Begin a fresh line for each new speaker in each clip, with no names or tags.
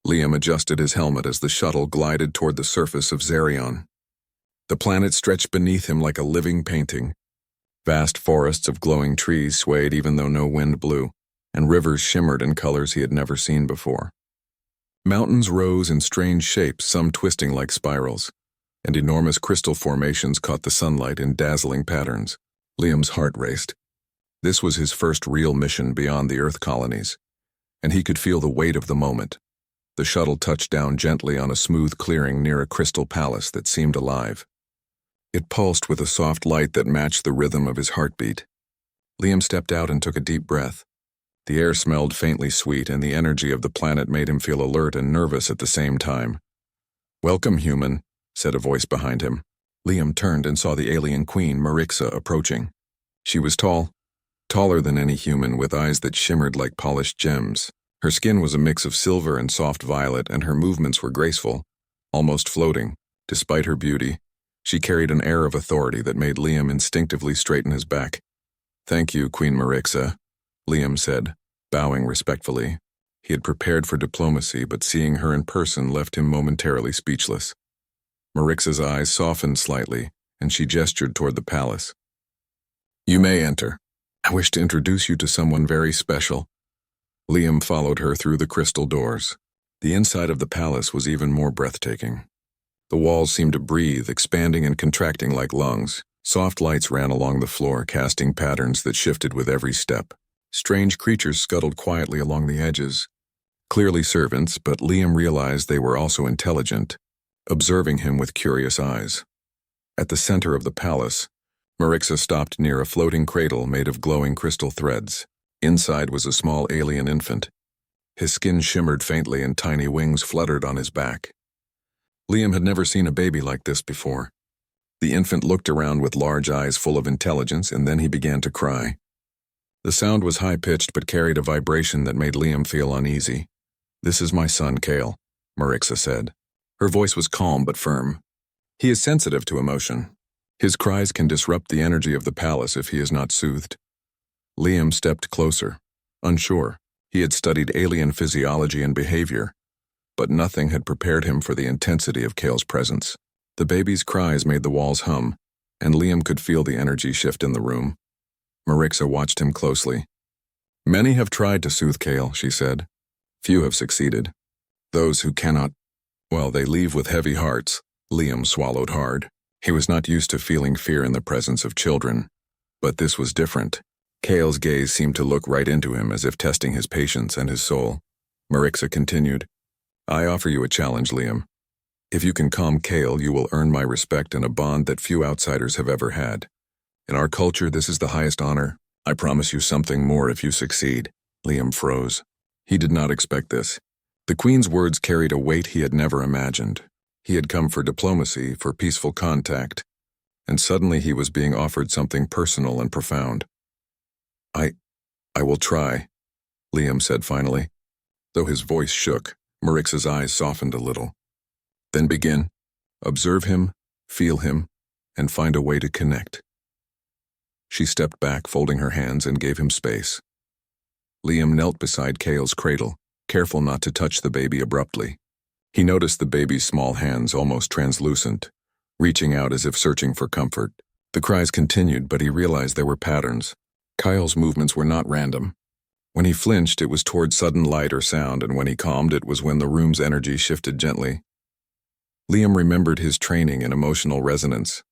Liam adjusted his helmet as the shuttle glided toward the surface of Zerion. The planet stretched beneath him like a living painting. Vast forests of glowing trees swayed even though no wind blew, and rivers shimmered in colors he had never seen before. Mountains rose in strange shapes, some twisting like spirals, and enormous crystal formations caught the sunlight in dazzling patterns. Liam's heart raced. This was his first real mission beyond the Earth colonies, and he could feel the weight of the moment. The shuttle touched down gently on a smooth clearing near a crystal palace that seemed alive. It pulsed with a soft light that matched the rhythm of his heartbeat. Liam stepped out and took a deep breath. The air smelled faintly sweet, and the energy of the planet made him feel alert and nervous at the same time. "Welcome, human," said a voice behind him. Liam turned and saw the alien queen, Marixa, approaching. She was tall, taller than any human, with eyes that shimmered like polished gems. Her skin was a mix of silver and soft violet, and her movements were graceful, almost floating. Despite her beauty, she carried an air of authority that made Liam instinctively straighten his back. "Thank you, Queen Marixa," Liam said, bowing respectfully. He had prepared for diplomacy, but seeing her in person left him momentarily speechless. Marixa's eyes softened slightly, and she gestured toward the palace. "You may enter. I wish to introduce you to someone very special." Liam followed her through the crystal doors. The inside of the palace was even more breathtaking. The walls seemed to breathe, expanding and contracting like lungs. Soft lights ran along the floor, casting patterns that shifted with every step. Strange creatures scuttled quietly along the edges. Clearly servants, but Liam realized they were also intelligent, observing him with curious eyes. At the center of the palace, Marixa stopped near a floating cradle made of glowing crystal threads. Inside was a small alien infant. His skin shimmered faintly and tiny wings fluttered on his back. Liam had never seen a baby like this before. The infant looked around with large eyes full of intelligence, and then he began to cry. The sound was high-pitched but carried a vibration that made Liam feel uneasy. "This is my son, Kale," Marixa said. Her voice was calm but firm. "He is sensitive to emotion. His cries can disrupt the energy of the palace if he is not soothed." Liam stepped closer, unsure. He had studied alien physiology and behavior, but nothing had prepared him for the intensity of Kale's presence. The baby's cries made the walls hum, and Liam could feel the energy shift in the room. Marixa watched him closely. "Many have tried to soothe Kale," she said. "Few have succeeded. Those who cannot, well, they leave with heavy hearts." Liam swallowed hard. He was not used to feeling fear in the presence of children, but this was different. Kale's gaze seemed to look right into him, as if testing his patience and his soul. Marixa continued, "I offer you a challenge, Liam. If you can calm Kale, you will earn my respect and a bond that few outsiders have ever had. In our culture, this is the highest honor. I promise you something more if you succeed." Liam froze. He did not expect this. The Queen's words carried a weight he had never imagined. He had come for diplomacy, for peaceful contact, and suddenly he was being offered something personal and profound. I will try," Liam said finally. Though his voice shook, Marixa's eyes softened a little. "Then begin. Observe him, feel him, and find a way to connect." She stepped back, folding her hands, and gave him space. Liam knelt beside Kale's cradle, careful not to touch the baby abruptly. He noticed the baby's small hands, almost translucent, reaching out as if searching for comfort. The cries continued, but he realized there were patterns. Kyle's movements were not random. When he flinched, it was toward sudden light or sound, and when he calmed, it was when the room's energy shifted gently. Liam remembered his training in emotional resonance.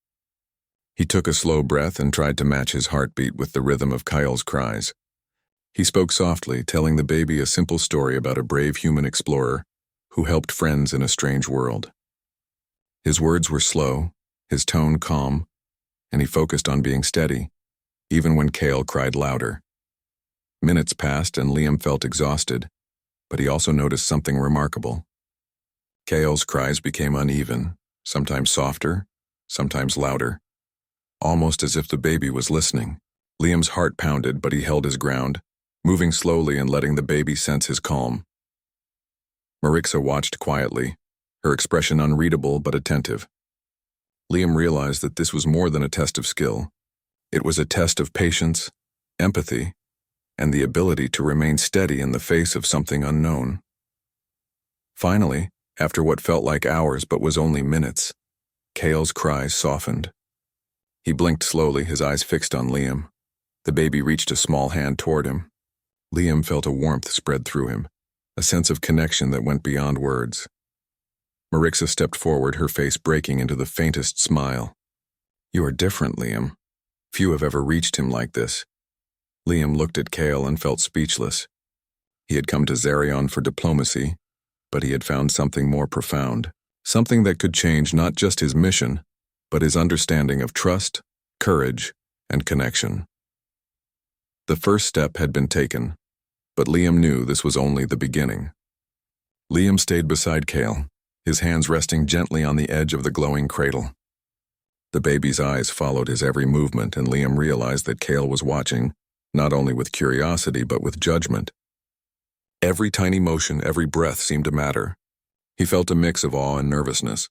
He took a slow breath and tried to match his heartbeat with the rhythm of Kyle's cries. He spoke softly, telling the baby a simple story about a brave human explorer who helped friends in a strange world. His words were slow, his tone calm, and he focused on being steady, even when Kale cried louder. Minutes passed and Liam felt exhausted, but he also noticed something remarkable. Kale's cries became uneven, sometimes softer, sometimes louder, almost as if the baby was listening. Liam's heart pounded, but he held his ground, moving slowly and letting the baby sense his calm. Marixa watched quietly, her expression unreadable but attentive. Liam realized that this was more than a test of skill. It was a test of patience, empathy, and the ability to remain steady in the face of something unknown. Finally, after what felt like hours but was only minutes, Kale's cries softened. He blinked slowly, his eyes fixed on Liam. The baby reached a small hand toward him. Liam felt a warmth spread through him, a sense of connection that went beyond words. Marixa stepped forward, her face breaking into the faintest smile. "You are different, Liam. Few have ever reached him like this." Liam looked at Kale and felt speechless. He had come to Zarion for diplomacy, but he had found something more profound, something that could change not just his mission, but his understanding of trust, courage, and connection. The first step had been taken, but Liam knew this was only the beginning. Liam stayed beside Kale, his hands resting gently on the edge of the glowing cradle. The baby's eyes followed his every movement, and Liam realized that Kale was watching, not only with curiosity but with judgment. Every tiny motion, every breath seemed to matter. He felt a mix of awe and nervousness.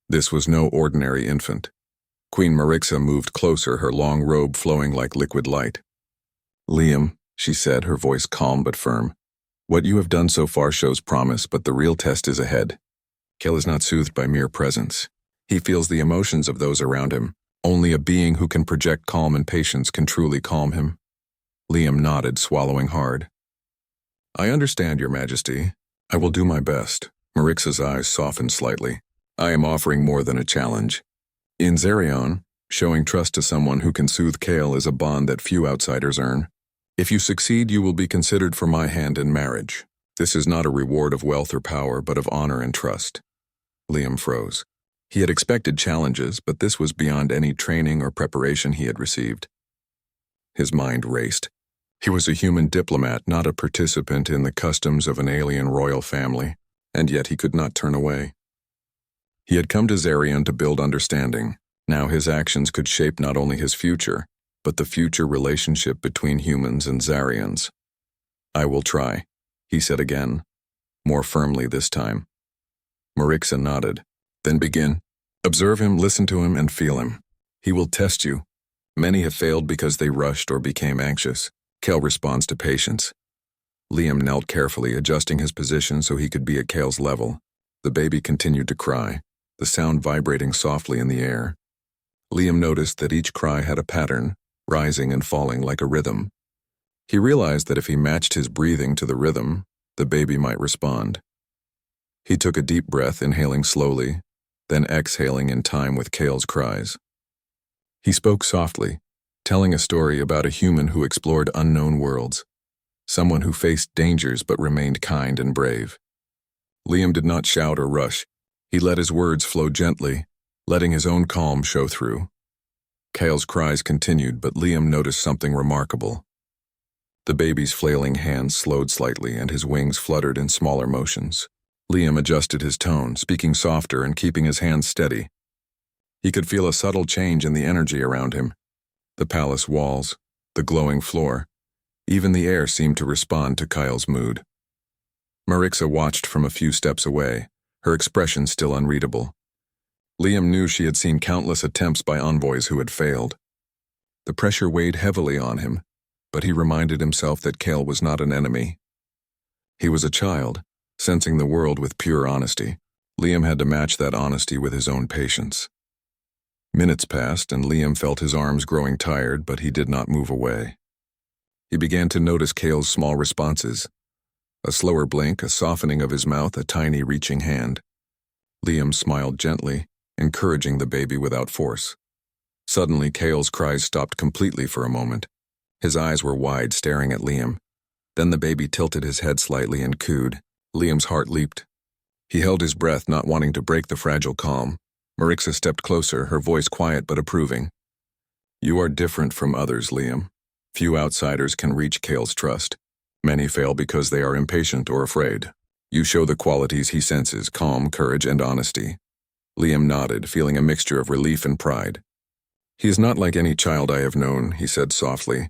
This was no ordinary infant. Queen Marixa moved closer, her long robe flowing like liquid light. "Liam," she said, her voice calm but firm, "what you have done so far shows promise, but the real test is ahead." Kale is not soothed by mere presence. He feels the emotions of those around him. Only a being who can project calm and patience can truly calm him. Liam nodded, swallowing hard. "I understand, Your Majesty. I will do my best." Marixa's eyes softened slightly. "I am offering more than a challenge. In Zarion, showing trust to someone who can soothe Kale is a bond that few outsiders earn. If you succeed, you will be considered for my hand in marriage. This is not a reward of wealth or power, but of honor and trust." Liam froze. He had expected challenges, but this was beyond any training or preparation he had received. His mind raced. He was a human diplomat, not a participant in the customs of an alien royal family, and yet he could not turn away. He had come to Zarion to build understanding. Now his actions could shape not only his future, but the future relationship between humans and Zarians. "I will try," he said again, more firmly this time. Marixa nodded. "Then begin. Observe him, listen to him, and feel him. He will test you. Many have failed because they rushed or became anxious. Kale responds to patience." Liam knelt carefully, adjusting his position so he could be at Kale's level. The baby continued to cry, the sound vibrating softly in the air. Liam noticed that each cry had a pattern, rising and falling like a rhythm. He realized that if he matched his breathing to the rhythm, the baby might respond. He took a deep breath, inhaling slowly, then exhaling in time with Kale's cries. He spoke softly, telling a story about a human who explored unknown worlds, someone who faced dangers but remained kind and brave. Liam did not shout or rush. He let his words flow gently, letting his own calm show through. Kale's cries continued, but Liam noticed something remarkable. The baby's flailing hands slowed slightly, and his wings fluttered in smaller motions. Liam adjusted his tone, speaking softer and keeping his hands steady. He could feel a subtle change in the energy around him. The palace walls, the glowing floor, even the air seemed to respond to Kyle's mood. Marixa watched from a few steps away, her expression still unreadable. Liam knew she had seen countless attempts by envoys who had failed. The pressure weighed heavily on him, but he reminded himself that Kale was not an enemy. He was a child, sensing the world with pure honesty. Liam had to match that honesty with his own patience. Minutes passed, and Liam felt his arms growing tired, but he did not move away. He began to notice Kale's small responses. A slower blink, a softening of his mouth, a tiny reaching hand. Liam smiled gently, encouraging the baby without force. Suddenly, Kale's cries stopped completely for a moment. His eyes were wide, staring at Liam. Then the baby tilted his head slightly and cooed. Liam's heart leaped. He held his breath, not wanting to break the fragile calm. Marixa stepped closer, her voice quiet but approving. "You are different from others, Liam. Few outsiders can reach Kale's trust. Many fail because they are impatient or afraid. You show the qualities he senses: calm, courage, and honesty." Liam nodded, feeling a mixture of relief and pride. "He is not like any child I have known," he said softly.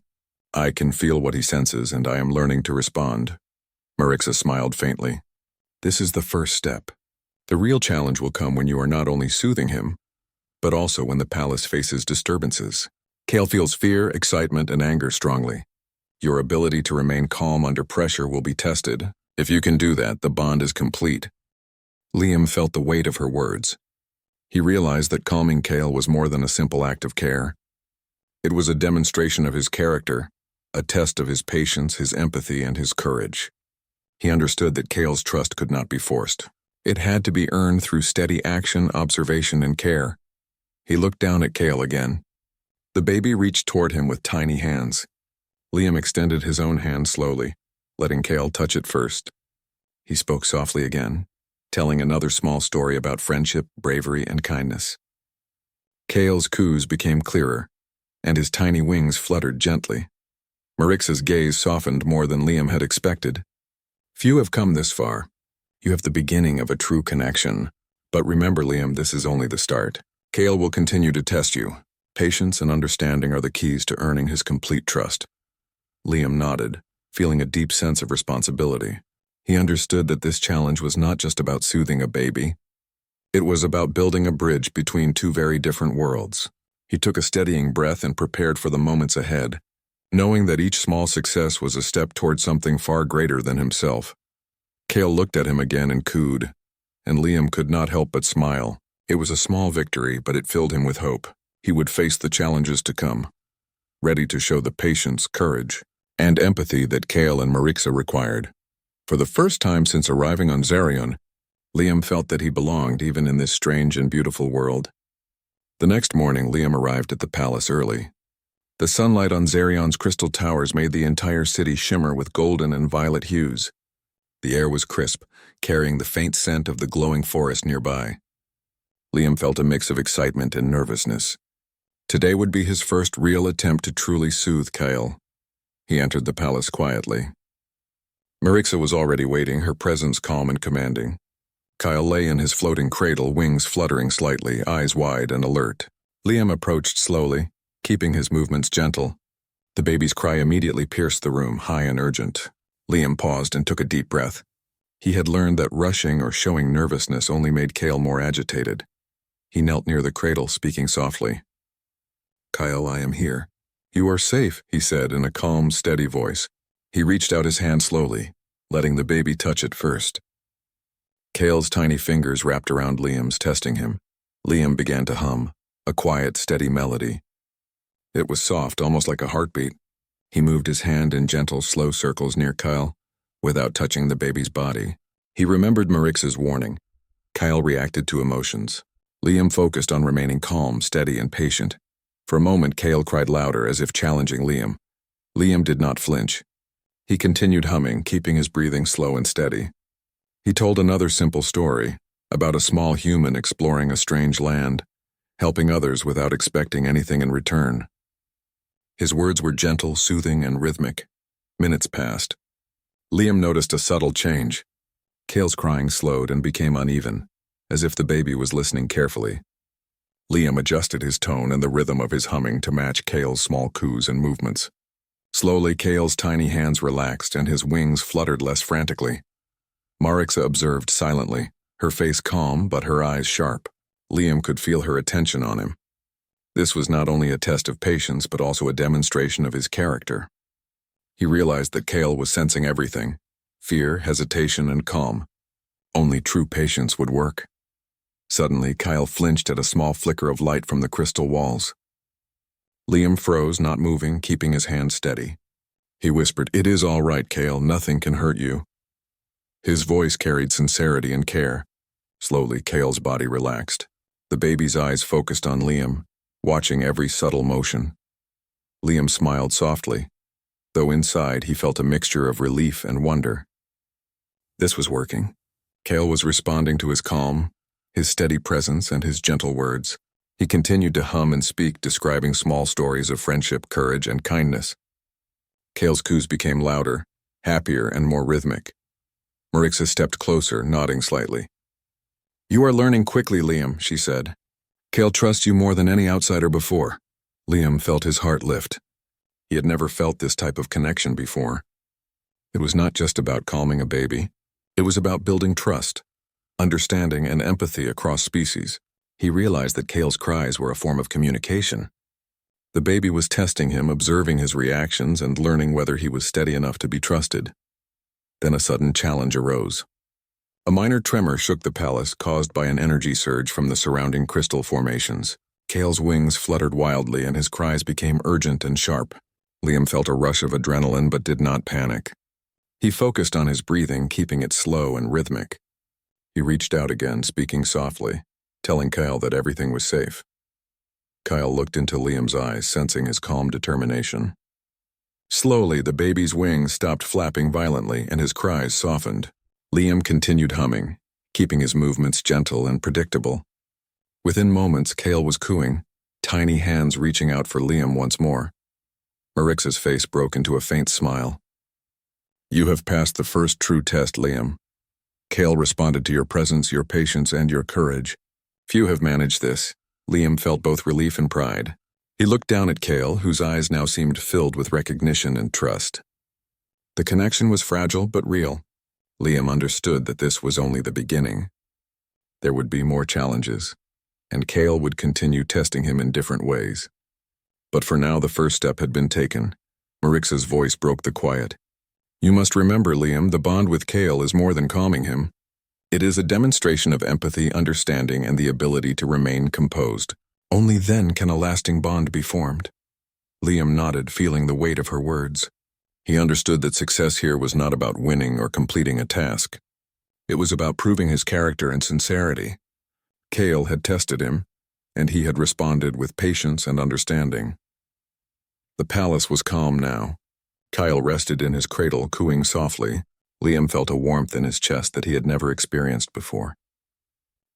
"I can feel what he senses, and I am learning to respond." Marixa smiled faintly. "This is the first step. The real challenge will come when you are not only soothing him, but also when the palace faces disturbances. Kale feels fear, excitement, and anger strongly. Your ability to remain calm under pressure will be tested. If you can do that, the bond is complete. Liam felt the weight of her words. He realized that calming Kale was more than a simple act of care. It was a demonstration of his character, a test of his patience, his empathy, and his courage. He understood that Kale's trust could not be forced. It had to be earned through steady action, observation, and care. He looked down at Kale again. The baby reached toward him with tiny hands. Liam extended his own hand slowly, letting Kale touch it first. He spoke softly again, telling another small story about friendship, bravery, and kindness. Kale's coos became clearer, and his tiny wings fluttered gently. Marixa's gaze softened more than Liam had expected. Few have come this far. You have the beginning of a true connection. But remember, Liam, this is only the start. Kale will continue to test you. Patience and understanding are the keys to earning his complete trust. Liam nodded, feeling a deep sense of responsibility. He understood that this challenge was not just about soothing a baby. It was about building a bridge between two very different worlds. He took a steadying breath and prepared for the moments ahead, knowing that each small success was a step toward something far greater than himself. Kale looked at him again and cooed, and Liam could not help but smile. It was a small victory, but it filled him with hope. He would face the challenges to come, ready to show the patience, courage, and empathy that Kale and Marixa required. For the first time since arriving on Zarion, Liam felt that he belonged even in this strange and beautiful world. The next morning, Liam arrived at the palace early. The sunlight on Zarion's crystal towers made the entire city shimmer with golden and violet hues. The air was crisp, carrying the faint scent of the glowing forest nearby. Liam felt a mix of excitement and nervousness. Today would be his first real attempt to truly soothe Kale. He entered the palace quietly. Marixa was already waiting, her presence calm and commanding. Kyle lay in his floating cradle, wings fluttering slightly, eyes wide and alert. Liam approached slowly, keeping his movements gentle. The baby's cry immediately pierced the room, high and urgent. Liam paused and took a deep breath. He had learned that rushing or showing nervousness only made Kale more agitated. He knelt near the cradle, speaking softly. "Kyle, I am here." "You are safe," he said in a calm, steady voice. He reached out his hand slowly, letting the baby touch it first. Kale's tiny fingers wrapped around Liam's, testing him. Liam began to hum, a quiet, steady melody. It was soft, almost like a heartbeat. He moved his hand in gentle, slow circles near Kyle, without touching the baby's body. He remembered Marixa's warning. Kyle reacted to emotions. Liam focused on remaining calm, steady, and patient. For a moment, Kale cried louder, as if challenging Liam. Liam did not flinch. He continued humming, keeping his breathing slow and steady. He told another simple story, about a small human exploring a strange land, helping others without expecting anything in return. His words were gentle, soothing, and rhythmic. Minutes passed. Liam noticed a subtle change. Kale's crying slowed and became uneven, as if the baby was listening carefully. Liam adjusted his tone and the rhythm of his humming to match Kale's small coos and movements. Slowly, Kale's tiny hands relaxed and his wings fluttered less frantically. Marixa observed silently, her face calm but her eyes sharp. Liam could feel her attention on him. This was not only a test of patience but also a demonstration of his character. He realized that Kale was sensing everything: fear, hesitation, and calm. Only true patience would work. Suddenly, Kyle flinched at a small flicker of light from the crystal walls. Liam froze, not moving, keeping his hand steady. He whispered, "It is all right, Kale. Nothing can hurt you." His voice carried sincerity and care. Slowly, Kale's body relaxed. The baby's eyes focused on Liam, watching every subtle motion. Liam smiled softly, though inside he felt a mixture of relief and wonder. This was working. Kale was responding to his calm, his steady presence, and his gentle words. He continued to hum and speak, describing small stories of friendship, courage, and kindness. Kale's coos became louder, happier, and more rhythmic. Marixa stepped closer, nodding slightly. "You are learning quickly, Liam," she said. "Kale trusts you more than any outsider before." Liam felt his heart lift. He had never felt this type of connection before. It was not just about calming a baby. It was about building trust, understanding, and empathy across species. He realized that Kale's cries were a form of communication. The baby was testing him, observing his reactions, and learning whether he was steady enough to be trusted. Then a sudden challenge arose. A minor tremor shook the palace, caused by an energy surge from the surrounding crystal formations. Kale's wings fluttered wildly and his cries became urgent and sharp. Liam felt a rush of adrenaline but did not panic. He focused on his breathing, keeping it slow and rhythmic. He reached out again, speaking softly, telling Kyle that everything was safe. Kyle looked into Liam's eyes, sensing his calm determination. Slowly, the baby's wings stopped flapping violently and his cries softened. Liam continued humming, keeping his movements gentle and predictable. Within moments, Kale was cooing, tiny hands reaching out for Liam once more. Marixa's face broke into a faint smile. "You have passed the first true test, Liam. Kale responded to your presence, your patience, and your courage. Few have managed this." Liam felt both relief and pride. He looked down at Kale, whose eyes now seemed filled with recognition and trust. The connection was fragile but real. Liam understood that this was only the beginning. There would be more challenges, and Kale would continue testing him in different ways. But for now, the first step had been taken. Marixa's voice broke the quiet. "You must remember, Liam, the bond with Kale is more than calming him. It is a demonstration of empathy, understanding, and the ability to remain composed. Only then can a lasting bond be formed." Liam nodded, feeling the weight of her words. He understood that success here was not about winning or completing a task. It was about proving his character and sincerity. Kale had tested him, and he had responded with patience and understanding. The palace was calm now. Kyle rested in his cradle, cooing softly. Liam felt a warmth in his chest that he had never experienced before.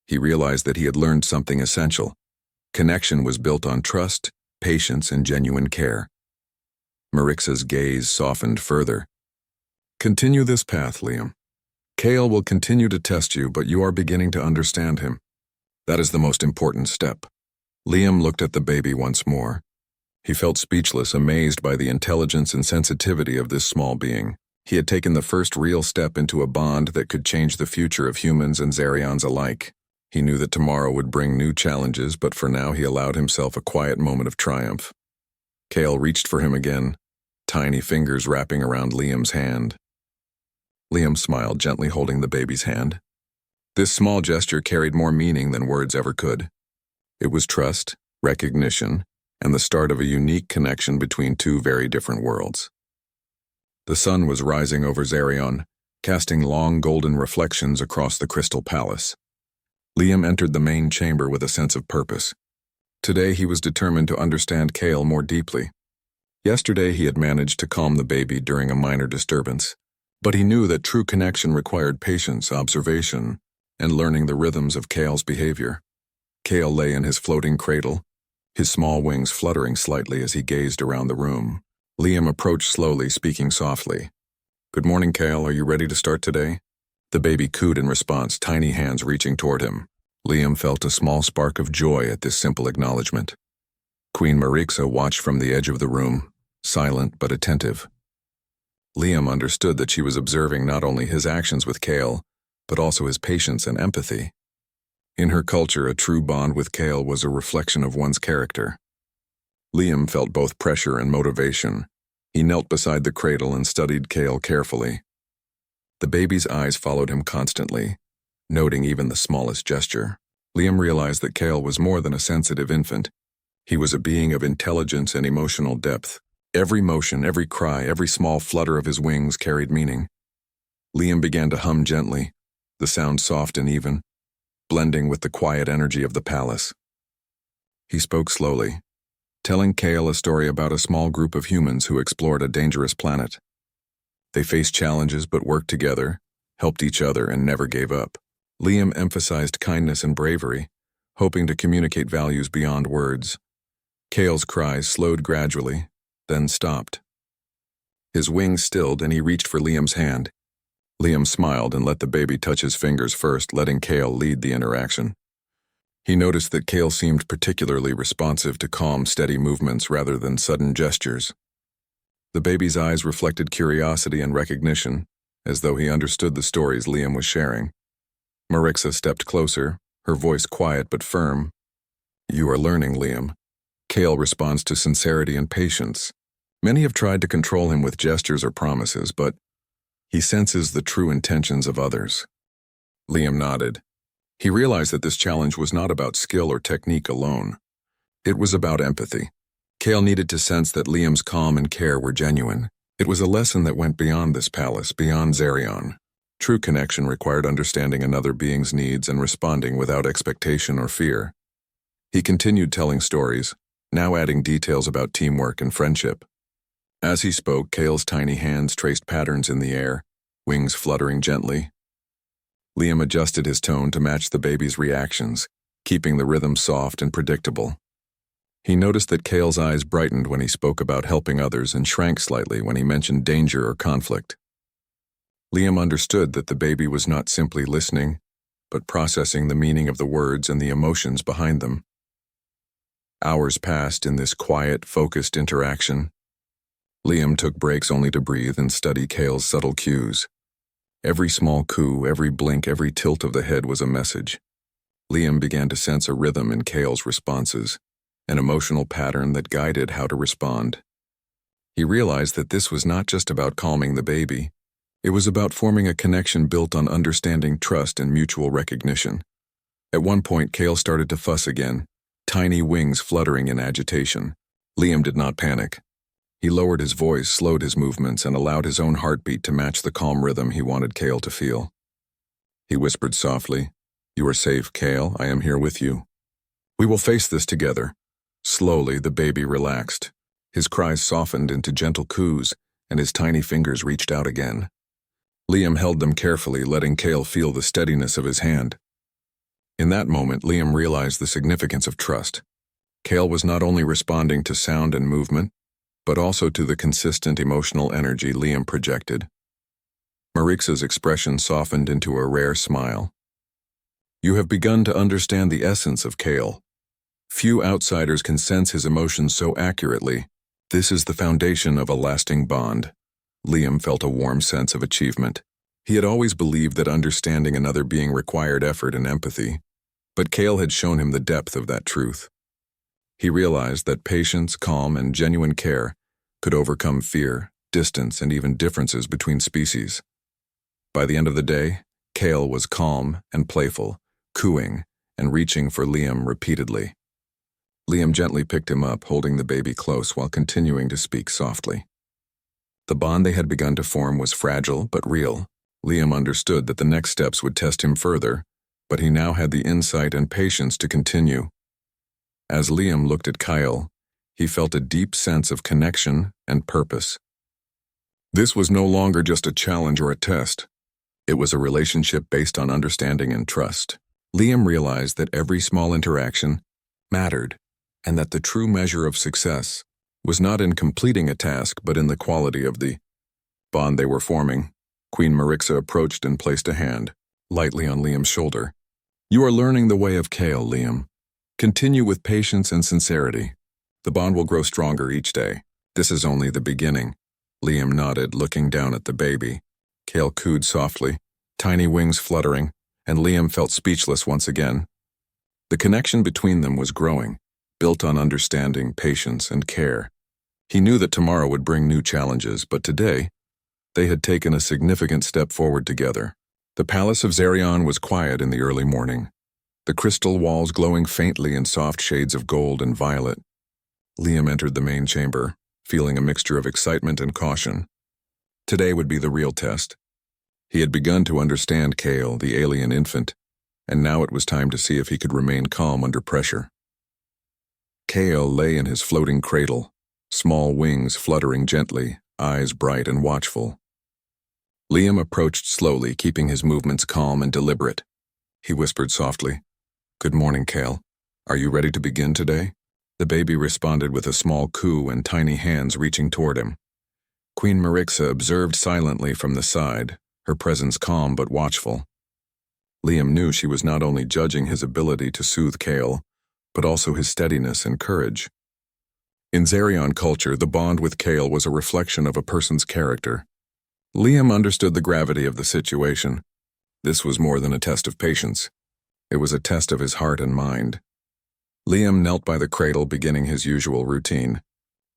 He realized that he had learned something essential. Connection was built on trust, patience, and genuine care. Marixa's gaze softened further. "Continue this path, Liam. Kale will continue to test you, but you are beginning to understand him. That is the most important step." Liam looked at the baby once more. He felt speechless, amazed by the intelligence and sensitivity of this small being. He had taken the first real step into a bond that could change the future of humans and Zarians alike. He knew that tomorrow would bring new challenges, but for now he allowed himself a quiet moment of triumph. Kale reached for him again, tiny fingers wrapping around Liam's hand. Liam smiled, gently holding the baby's hand. This small gesture carried more meaning than words ever could. It was trust, recognition, and the start of a unique connection between two very different worlds. The sun was rising over Zarion, casting long golden reflections across the crystal palace. Liam entered the main chamber with a sense of purpose. Today he was determined to understand Kale more deeply. Yesterday he had managed to calm the baby during a minor disturbance, but he knew that true connection required patience, observation, and learning the rhythms of Kale's behavior. Kale lay in his floating cradle, his small wings fluttering slightly as he gazed around the room. Liam approached slowly, speaking softly. "Good morning, Kale. Are you ready to start today?" The baby cooed in response, tiny hands reaching toward him. Liam felt a small spark of joy at this simple acknowledgement. Queen Marixa watched from the edge of the room, silent but attentive. Liam understood that she was observing not only his actions with Kale, but also his patience and empathy. In her culture, a true bond with Kale was a reflection of one's character. Liam felt both pressure and motivation. He knelt beside the cradle and studied Kale carefully. The baby's eyes followed him constantly, noting even the smallest gesture. Liam realized that Kale was more than a sensitive infant. He was a being of intelligence and emotional depth. Every motion, every cry, every small flutter of his wings carried meaning. Liam began to hum gently, the sound soft and even, blending with the quiet energy of the palace. He spoke slowly, telling Kale a story about a small group of humans who explored a dangerous planet. They faced challenges but worked together, helped each other, and never gave up. Liam emphasized kindness and bravery, hoping to communicate values beyond words. Kale's cries slowed gradually, then stopped. His wings stilled and he reached for Liam's hand. Liam smiled and let the baby touch his fingers first, letting Kale lead the interaction. He noticed that Kale seemed particularly responsive to calm, steady movements rather than sudden gestures. The baby's eyes reflected curiosity and recognition, as though he understood the stories Liam was sharing. Marixa stepped closer, her voice quiet but firm. "You are learning, Liam." Kale responds to sincerity and patience. Many have tried to control him with gestures or promises, but he senses the true intentions of others. Liam nodded. He realized that this challenge was not about skill or technique alone. It was about empathy. Kale needed to sense that Liam's calm and care were genuine. It was a lesson that went beyond this palace, beyond Zerion. True connection required understanding another being's needs and responding without expectation or fear. He continued telling stories, now adding details about teamwork and friendship. As he spoke, Kale's tiny hands traced patterns in the air, wings fluttering gently. Liam adjusted his tone to match the baby's reactions, keeping the rhythm soft and predictable. He noticed that Kale's eyes brightened when he spoke about helping others and shrank slightly when he mentioned danger or conflict. Liam understood that the baby was not simply listening, but processing the meaning of the words and the emotions behind them. Hours passed in this quiet, focused interaction. Liam took breaks only to breathe and study Kale's subtle cues. Every small coo, every blink, every tilt of the head was a message. Liam began to sense a rhythm in Kale's responses, an emotional pattern that guided how to respond. He realized that this was not just about calming the baby. It was about forming a connection built on understanding, trust, and mutual recognition. At one point, Kale started to fuss again, tiny wings fluttering in agitation. Liam did not panic. He lowered his voice, slowed his movements, and allowed his own heartbeat to match the calm rhythm he wanted Kale to feel. He whispered softly, "You are safe, Kale. I am here with you. We will face this together." Slowly, the baby relaxed. His cries softened into gentle coos, and his tiny fingers reached out again. Liam held them carefully, letting Kale feel the steadiness of his hand. In that moment, Liam realized the significance of trust. Kale was not only responding to sound and movement, but also to the consistent emotional energy Liam projected. Marixa's expression softened into a rare smile. "You have begun to understand the essence of Kale. Few outsiders can sense his emotions so accurately. This is the foundation of a lasting bond." Liam felt a warm sense of achievement. He had always believed that understanding another being required effort and empathy, but Kale had shown him the depth of that truth. He realized that patience, calm, and genuine care could overcome fear, distance, and even differences between species. By the end of the day, Kale was calm and playful, cooing and reaching for Liam repeatedly. Liam gently picked him up, holding the baby close while continuing to speak softly. The bond they had begun to form was fragile but real. Liam understood that the next steps would test him further, but he now had the insight and patience to continue. As Liam looked at Kyle, he felt a deep sense of connection and purpose. This was no longer just a challenge or a test. It was a relationship based on understanding and trust. Liam realized that every small interaction mattered, and that the true measure of success was not in completing a task but in the quality of the bond they were forming. Queen Marixa approached and placed a hand lightly on Liam's shoulder. "You are learning the way of Kale, Liam. Continue with patience and sincerity. The bond will grow stronger each day. This is only the beginning." Liam nodded, looking down at the baby. Kale cooed softly, tiny wings fluttering, and Liam felt speechless once again. The connection between them was growing, built on understanding, patience, and care. He knew that tomorrow would bring new challenges, but today, they had taken a significant step forward together. The palace of Zerion was quiet in the early morning, the crystal walls glowing faintly in soft shades of gold and violet. Liam entered the main chamber, feeling a mixture of excitement and caution. Today would be the real test. He had begun to understand Kale, the alien infant, and now it was time to see if he could remain calm under pressure. Kale lay in his floating cradle, small wings fluttering gently, eyes bright and watchful. Liam approached slowly, keeping his movements calm and deliberate. He whispered softly, "Good morning, Kale. Are you ready to begin today?" The baby responded with a small coo and tiny hands reaching toward him. Queen Marixa observed silently from the side, her presence calm but watchful. Liam knew she was not only judging his ability to soothe Kale, but also his steadiness and courage. In Zerion culture, the bond with Kale was a reflection of a person's character. Liam understood the gravity of the situation. This was more than a test of patience. It was a test of his heart and mind. Liam knelt by the cradle, beginning his usual routine.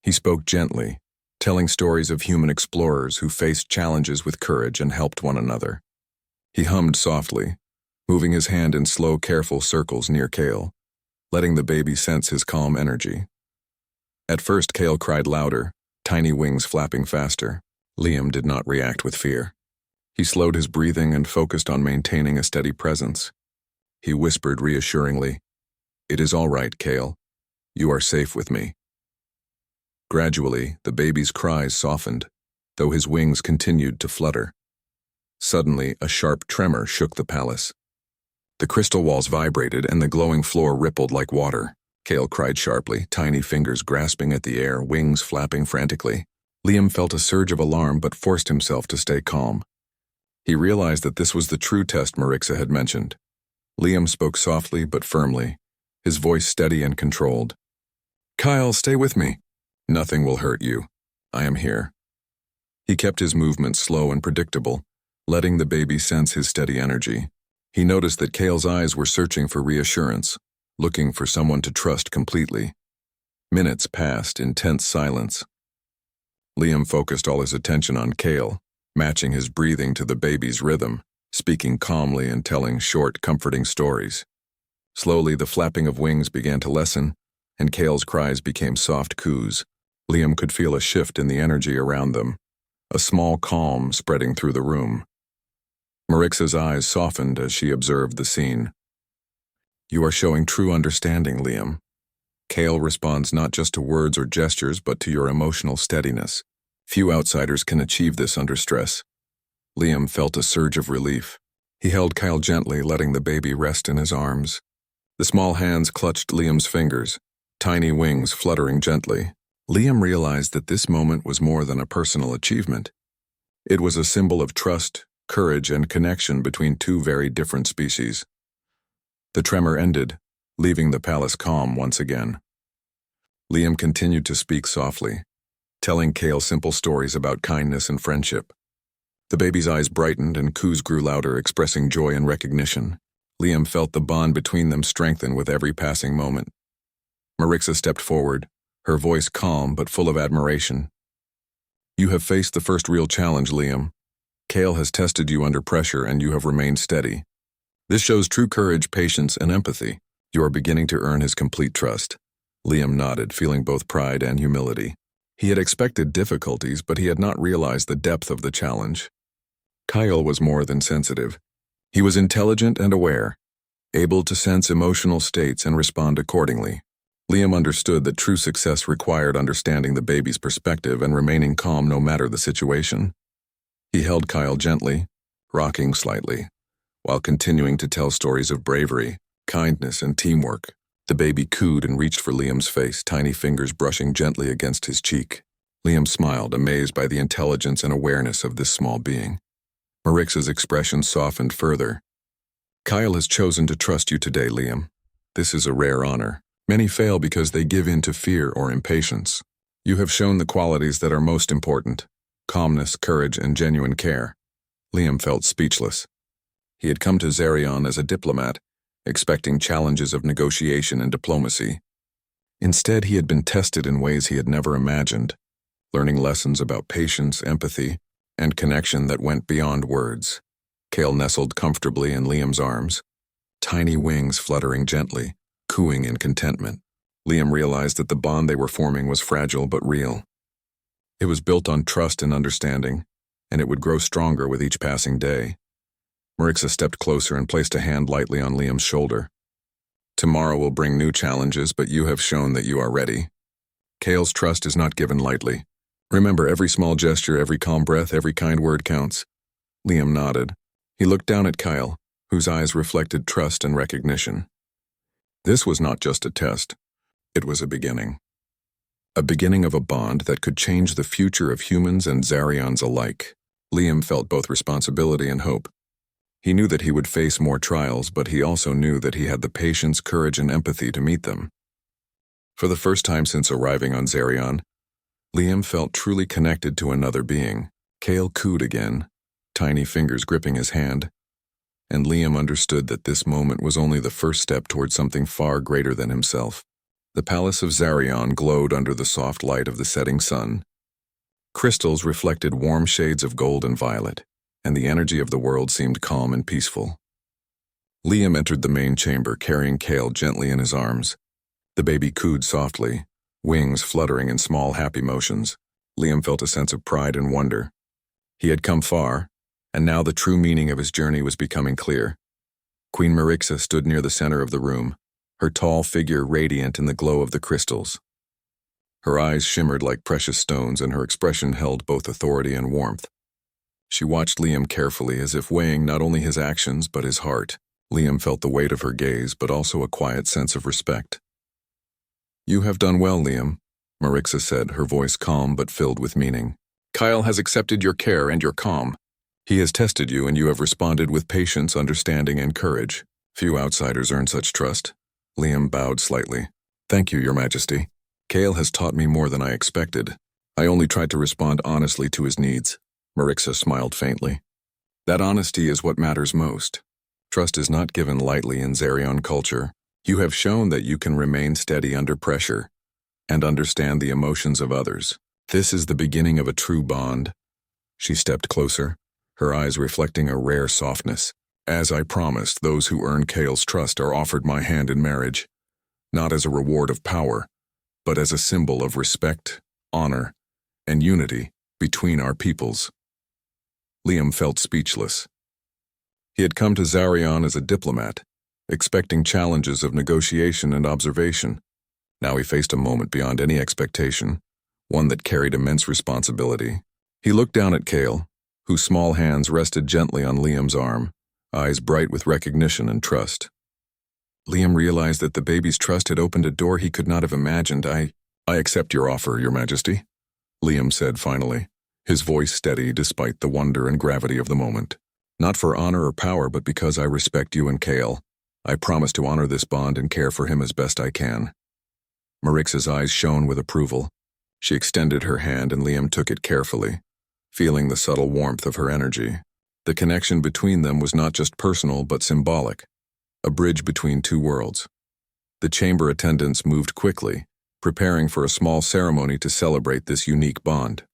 He spoke gently, telling stories of human explorers who faced challenges with courage and helped one another. He hummed softly, moving his hand in slow, careful circles near Kale, letting the baby sense his calm energy. At first, Kale cried louder, tiny wings flapping faster. Liam did not react with fear. He slowed his breathing and focused on maintaining a steady presence. He whispered reassuringly, "It is all right, Kale. You are safe with me." Gradually, the baby's cries softened, though his wings continued to flutter. Suddenly, a sharp tremor shook the palace. The crystal walls vibrated and the glowing floor rippled like water. Kale cried sharply, tiny fingers grasping at the air, wings flapping frantically. Liam felt a surge of alarm but forced himself to stay calm. He realized that this was the true test Marixa had mentioned. Liam spoke softly but firmly, his voice steady and controlled. "Kyle, stay with me. Nothing will hurt you. I am here." He kept his movements slow and predictable, letting the baby sense his steady energy. He noticed that Kale's eyes were searching for reassurance, looking for someone to trust completely. Minutes passed in tense silence. Liam focused all his attention on Kale, matching his breathing to the baby's rhythm, speaking calmly and telling short, comforting stories. Slowly, the flapping of wings began to lessen, and Kale's cries became soft coos. Liam could feel a shift in the energy around them, a small calm spreading through the room. Marixa's eyes softened as she observed the scene. "You are showing true understanding, Liam. Kale responds not just to words or gestures, but to your emotional steadiness. Few outsiders can achieve this under stress." Liam felt a surge of relief. He held Kyle gently, letting the baby rest in his arms. The small hands clutched Liam's fingers, tiny wings fluttering gently. Liam realized that this moment was more than a personal achievement. It was a symbol of trust, courage, and connection between two very different species. The tremor ended, leaving the palace calm once again. Liam continued to speak softly, telling Kale simple stories about kindness and friendship. The baby's eyes brightened and coos grew louder, expressing joy and recognition. Liam felt the bond between them strengthen with every passing moment. Marixa stepped forward, her voice calm but full of admiration. "You have faced the first real challenge, Liam. Kale has tested you under pressure and you have remained steady. This shows true courage, patience, and empathy. You are beginning to earn his complete trust." Liam nodded, feeling both pride and humility. He had expected difficulties, but he had not realized the depth of the challenge. Kyle was more than sensitive. He was intelligent and aware, able to sense emotional states and respond accordingly. Liam understood that true success required understanding the baby's perspective and remaining calm no matter the situation. He held Kyle gently, rocking slightly, while continuing to tell stories of bravery, kindness, and teamwork. The baby cooed and reached for Liam's face, tiny fingers brushing gently against his cheek. Liam smiled, amazed by the intelligence and awareness of this small being. Marixa's expression softened further. "Kyle has chosen to trust you today, Liam. This is a rare honor. Many fail because they give in to fear or impatience. You have shown the qualities that are most important: calmness, courage, and genuine care." Liam felt speechless. He had come to Zarion as a diplomat, expecting challenges of negotiation and diplomacy. Instead, he had been tested in ways he had never imagined, learning lessons about patience, empathy, and connection that went beyond words. Kale nestled comfortably in Liam's arms, tiny wings fluttering gently, cooing in contentment. Liam realized that the bond they were forming was fragile but real. It was built on trust and understanding, and it would grow stronger with each passing day. Marixa stepped closer and placed a hand lightly on Liam's shoulder. "Tomorrow will bring new challenges, but you have shown that you are ready. Kale's trust is not given lightly. Remember, every small gesture, every calm breath, every kind word counts." Liam nodded. He looked down at Kyle, whose eyes reflected trust and recognition. This was not just a test. It was a beginning. A beginning of a bond that could change the future of humans and Zarions alike. Liam felt both responsibility and hope. He knew that he would face more trials, but he also knew that he had the patience, courage, and empathy to meet them. For the first time since arriving on Zarion, Liam felt truly connected to another being. Kale cooed again, tiny fingers gripping his hand, and Liam understood that this moment was only the first step towards something far greater than himself. The palace of Zarion glowed under the soft light of the setting sun. Crystals reflected warm shades of gold and violet, and the energy of the world seemed calm and peaceful. Liam entered the main chamber, carrying Kale gently in his arms. The baby cooed softly, wings fluttering in small, happy motions. Liam felt a sense of pride and wonder. He had come far, and now the true meaning of his journey was becoming clear. Queen Marixa stood near the center of the room, her tall figure radiant in the glow of the crystals. Her eyes shimmered like precious stones, and her expression held both authority and warmth. She watched Liam carefully, as if weighing not only his actions but his heart. Liam felt the weight of her gaze, but also a quiet sense of respect. "You have done well, Liam," Marixa said, her voice calm but filled with meaning. "Kyle has accepted your care and your calm. He has tested you, and you have responded with patience, understanding, and courage. Few outsiders earn such trust." Liam bowed slightly. "Thank you, Your Majesty. Kale has taught me more than I expected. I only tried to respond honestly to his needs." Marixa smiled faintly. "That honesty is what matters most. Trust is not given lightly in Zarion culture. You have shown that you can remain steady under pressure and understand the emotions of others. This is the beginning of a true bond." She stepped closer, her eyes reflecting a rare softness. "As I promised, those who earn Kale's trust are offered my hand in marriage, not as a reward of power, but as a symbol of respect, honor, and unity between our peoples." Liam felt speechless. He had come to Zarion as a diplomat, expecting challenges of negotiation and observation. Now he faced a moment beyond any expectation, one that carried immense responsibility. He looked down at Kale, whose small hands rested gently on Liam's arm, eyes bright with recognition and trust. Liam realized that the baby's trust had opened a door he could not have imagined. I accept your offer, Your Majesty," Liam said finally, his voice steady despite the wonder and gravity of the moment. "Not for honor or power, but because I respect you and Kale. I promise to honor this bond and care for him as best I can." Marixa's eyes shone with approval. She extended her hand, and Liam took it carefully, feeling the subtle warmth of her energy. The connection between them was not just personal but symbolic, a bridge between two worlds. The chamber attendants moved quickly, preparing for a small ceremony to celebrate this unique bond.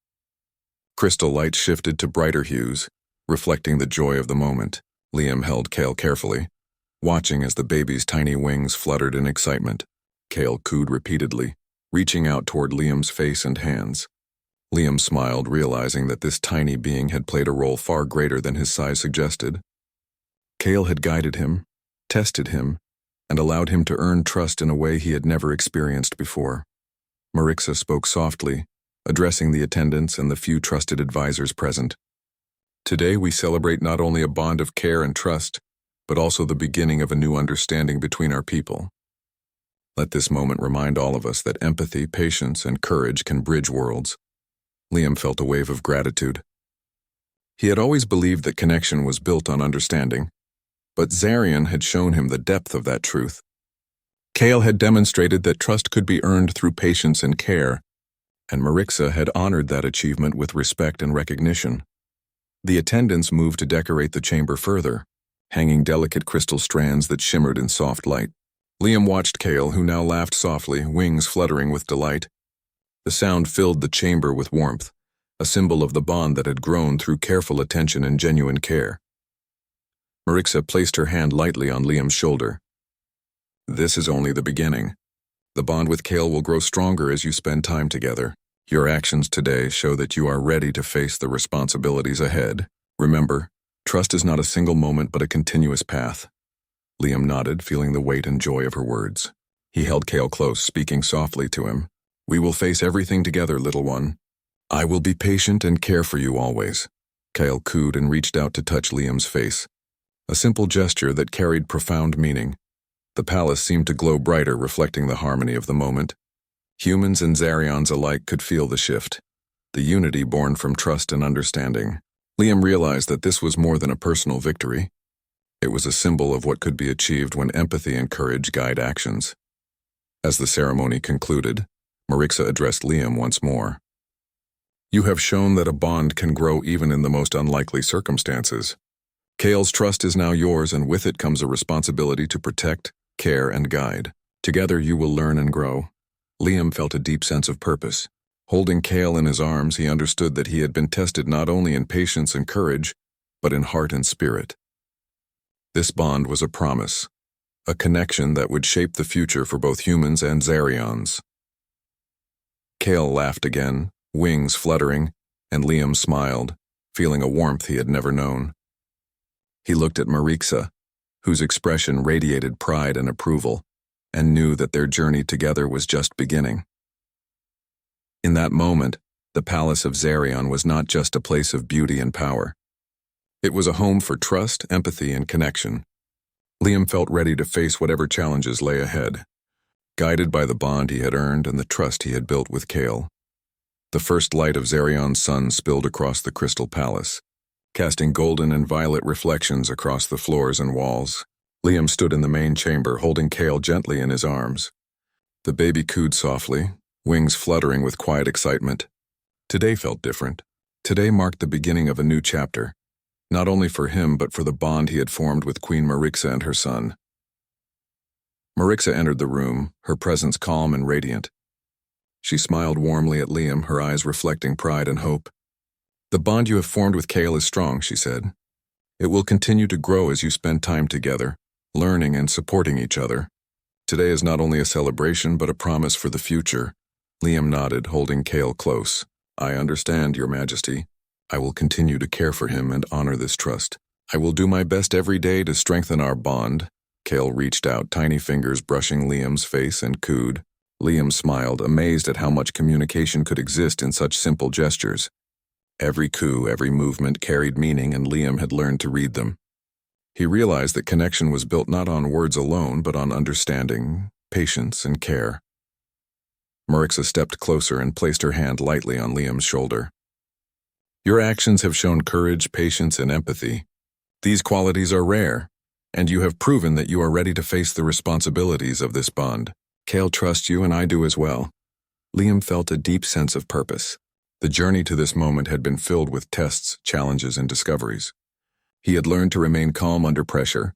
Crystal lights shifted to brighter hues, reflecting the joy of the moment. Liam held Kale carefully, watching as the baby's tiny wings fluttered in excitement. Kale cooed repeatedly, reaching out toward Liam's face and hands. Liam smiled, realizing that this tiny being had played a role far greater than his size suggested. Kale had guided him, tested him, and allowed him to earn trust in a way he had never experienced before. Marixa spoke softly, addressing the attendants and the few trusted advisors present. "Today we celebrate not only a bond of care and trust, but also the beginning of a new understanding between our people. Let this moment remind all of us that empathy, patience, and courage can bridge worlds." Liam felt a wave of gratitude. He had always believed that connection was built on understanding, but Zarion had shown him the depth of that truth. Kale had demonstrated that trust could be earned through patience and care, and Marixa had honored that achievement with respect and recognition. The attendants moved to decorate the chamber further, hanging delicate crystal strands that shimmered in soft light. Liam watched Kale, who now laughed softly, wings fluttering with delight. The sound filled the chamber with warmth, a symbol of the bond that had grown through careful attention and genuine care. Marixa placed her hand lightly on Liam's shoulder. "This is only the beginning. The bond with Kale will grow stronger as you spend time together. Your actions today show that you are ready to face the responsibilities ahead. Remember, trust is not a single moment but a continuous path." Liam nodded, feeling the weight and joy of her words. He held Kale close, speaking softly to him. "We will face everything together, little one. I will be patient and care for you always." Kale cooed and reached out to touch Liam's face, a simple gesture that carried profound meaning. The palace seemed to glow brighter, reflecting the harmony of the moment. Humans and Zarions alike could feel the shift, the unity born from trust and understanding. Liam realized that this was more than a personal victory. It was a symbol of what could be achieved when empathy and courage guide actions. As the ceremony concluded, Marixa addressed Liam once more. "You have shown that a bond can grow even in the most unlikely circumstances. Kale's trust is now yours, and with it comes a responsibility to protect, care, and guide. Together you will learn and grow." Liam felt a deep sense of purpose. Holding Kale in his arms, he understood that he had been tested not only in patience and courage, but in heart and spirit. This bond was a promise, a connection that would shape the future for both humans and Zarions. Kale laughed again, wings fluttering, and Liam smiled, feeling a warmth he had never known. He looked at Marixa, whose expression radiated pride and approval, and knew that their journey together was just beginning. In that moment, the Palace of Zarion was not just a place of beauty and power. It was a home for trust, empathy, and connection. Liam felt ready to face whatever challenges lay ahead, guided by the bond he had earned and the trust he had built with Kale. The first light of Zarion's sun spilled across the Crystal Palace, casting golden and violet reflections across the floors and walls. Liam stood in the main chamber, holding Kale gently in his arms. The baby cooed softly, wings fluttering with quiet excitement. Today felt different. Today marked the beginning of a new chapter, not only for him but for the bond he had formed with Queen Marixa and her son. Marixa entered the room, her presence calm and radiant. She smiled warmly at Liam, her eyes reflecting pride and hope. "The bond you have formed with Kale is strong," she said. "It will continue to grow as you spend time together, learning and supporting each other. Today is not only a celebration but a promise for the future." Liam nodded, holding Kale close. "I understand, Your Majesty. I will continue to care for him and honor this trust. I will do my best every day to strengthen our bond." Kale reached out, tiny fingers brushing Liam's face, and cooed. Liam smiled, amazed at how much communication could exist in such simple gestures. Every coo, every movement carried meaning, and Liam had learned to read them. He realized that connection was built not on words alone, but on understanding, patience, and care. Marixa stepped closer and placed her hand lightly on Liam's shoulder. "Your actions have shown courage, patience, and empathy. These qualities are rare, and you have proven that you are ready to face the responsibilities of this bond. Kale trusts you, and I do as well." Liam felt a deep sense of purpose. The journey to this moment had been filled with tests, challenges, and discoveries. He had learned to remain calm under pressure,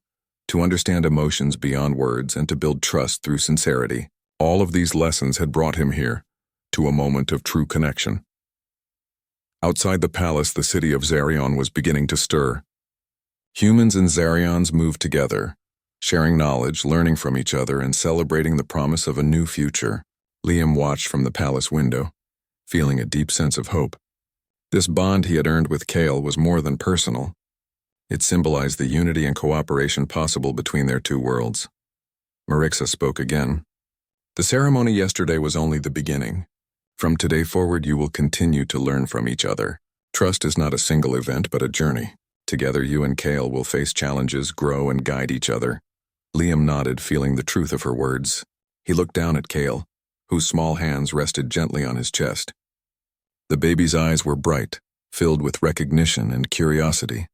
to understand emotions beyond words, and to build trust through sincerity. All of these lessons had brought him here, to a moment of true connection. Outside the palace, the city of Zarion was beginning to stir. Humans and Zarions moved together, sharing knowledge, learning from each other, and celebrating the promise of a new future. Liam watched from the palace window, feeling a deep sense of hope. This bond he had earned with Kale was more than personal. It symbolized the unity and cooperation possible between their two worlds. Marixa spoke again. "The ceremony yesterday was only the beginning. From today forward, you will continue to learn from each other. Trust is not a single event, but a journey. Together, you and Kale will face challenges, grow, and guide each other." Liam nodded, feeling the truth of her words. He looked down at Kale, whose small hands rested gently on his chest. The baby's eyes were bright, filled with recognition and curiosity.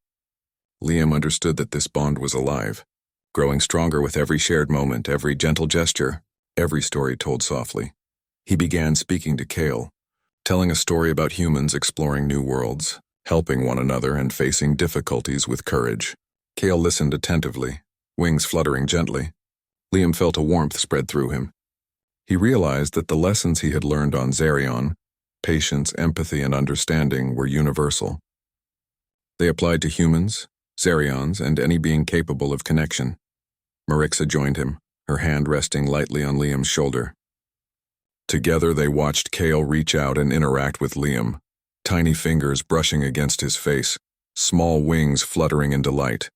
Liam understood that this bond was alive, growing stronger with every shared moment, every gentle gesture, every story told softly. He began speaking to Kale, telling a story about humans exploring new worlds, helping one another, and facing difficulties with courage. Kale listened attentively, wings fluttering gently. Liam felt a warmth spread through him. He realized that the lessons he had learned on Zarion, patience, empathy, and understanding, were universal. They applied to humans, Zarions, and any being capable of connection. Marixa joined him, her hand resting lightly on Liam's shoulder. Together they watched Kale reach out and interact with Liam, tiny fingers brushing against his face, small wings fluttering in delight.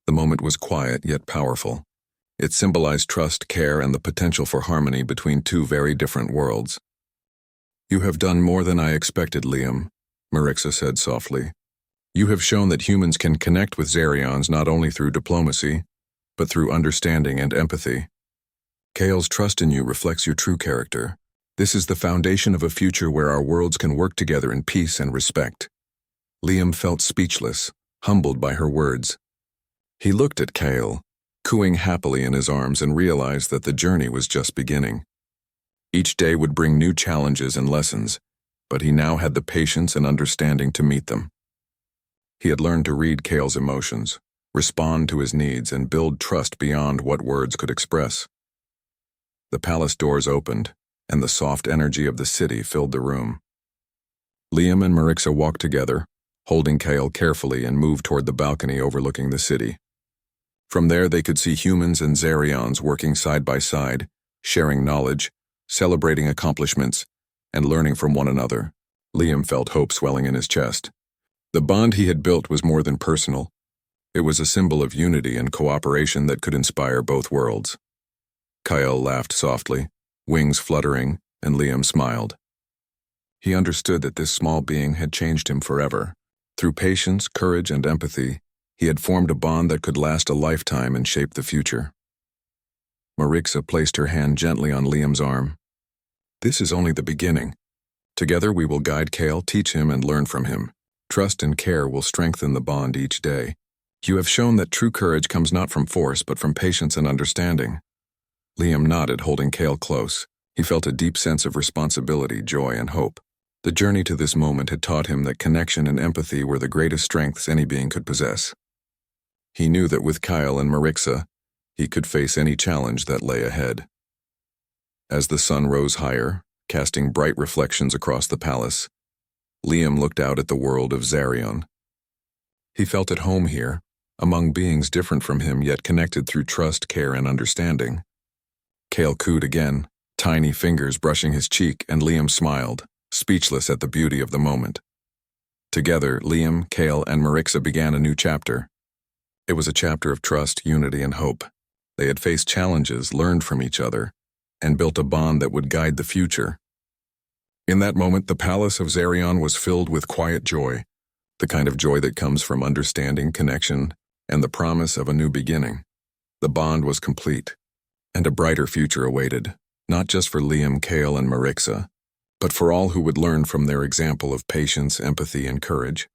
The moment was quiet yet powerful. It symbolized trust, care, and the potential for harmony between two very different worlds. "You have done more than I expected, Liam," Marixa said softly. "You have shown that humans can connect with Zarions not only through diplomacy, but through understanding and empathy. Kale's trust in you reflects your true character. This is the foundation of a future where our worlds can work together in peace and respect." Liam felt speechless, humbled by her words. He looked at Kale, cooing happily in his arms, and realized that the journey was just beginning. Each day would bring new challenges and lessons, but he now had the patience and understanding to meet them. He had learned to read Kale's emotions, respond to his needs, and build trust beyond what words could express. The palace doors opened, and the soft energy of the city filled the room. Liam and Marixa walked together, holding Kale carefully, and moved toward the balcony overlooking the city. From there they could see humans and Zerions working side by side, sharing knowledge, celebrating accomplishments, and learning from one another. Liam felt hope swelling in his chest. The bond he had built was more than personal. It was a symbol of unity and cooperation that could inspire both worlds. Kyle laughed softly, wings fluttering, and Liam smiled. He understood that this small being had changed him forever. Through patience, courage, and empathy, he had formed a bond that could last a lifetime and shape the future. Marixa placed her hand gently on Liam's arm. This is only the beginning. Together we will guide Kale, teach him, and learn from him. Trust and care will strengthen the bond each day. You have shown that true courage comes not from force, but from patience and understanding. Liam nodded, holding Kale close. He felt a deep sense of responsibility, joy, and hope. The journey to this moment had taught him that connection and empathy were the greatest strengths any being could possess. He knew that with Kyle and Marixa, he could face any challenge that lay ahead. As the sun rose higher, casting bright reflections across the palace, Liam looked out at the world of Zerion. He felt at home here, among beings different from him yet connected through trust, care, and understanding. Kale cooed again, tiny fingers brushing his cheek, and Liam smiled, speechless at the beauty of the moment. Together, Liam, Kale, and Marixa began a new chapter. It was a chapter of trust, unity, and hope. They had faced challenges, learned from each other, and built a bond that would guide the future. In that moment, the palace of Zerion was filled with quiet joy, the kind of joy that comes from understanding, connection, and the promise of a new beginning. The bond was complete, and a brighter future awaited, not just for Liam, Kale, and Marixa, but for all who would learn from their example of patience, empathy, and courage.